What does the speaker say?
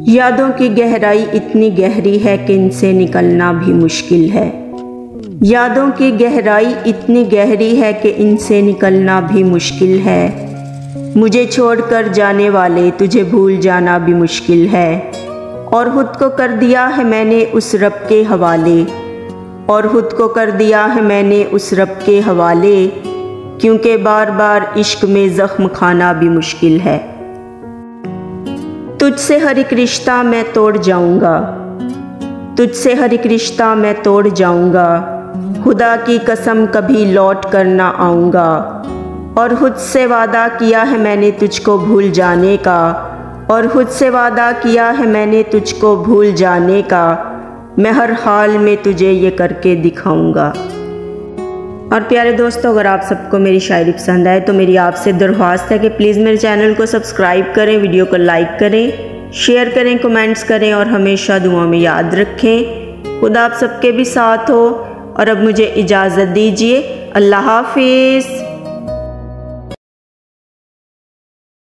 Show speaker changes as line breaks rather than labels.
यादों की गहराई इतनी गहरी है कि इनसे निकलना भी मुश्किल है। यादों की गहराई इतनी गहरी है कि इनसे निकलना भी मुश्किल है। मुझे छोड़कर जाने वाले तुझे भूल जाना भी मुश्किल है। और खुद को कर दिया है मैंने उस रब के हवाले, और खुद को कर दिया है मैंने उस रब के हवाले, क्योंकि बार बार इश्क में ज़ख्म खाना भी मुश्किल है। तुझसे हर एक रिश्ता मैं तोड़ जाऊंगा, तुझसे हर एक रिश्ता मैं तोड़ जाऊंगा, खुदा की कसम कभी लौट कर ना आऊँगा। और खुद से वादा किया है मैंने तुझको भूल जाने का, और खुद से वादा किया है मैंने तुझको भूल जाने का, मैं हर हाल में तुझे ये करके दिखाऊंगा। और प्यारे दोस्तों, अगर आप सबको मेरी शायरी पसंद आए तो मेरी आपसे दरख्वास्त है कि प्लीज़ मेरे चैनल को सब्सक्राइब करें, वीडियो को लाइक करें, शेयर करें, कमेंट्स करें और हमेशा दुआ में याद रखें। खुदा आप सबके भी साथ हो। और अब मुझे इजाज़त दीजिए। अल्लाह हाफिज़।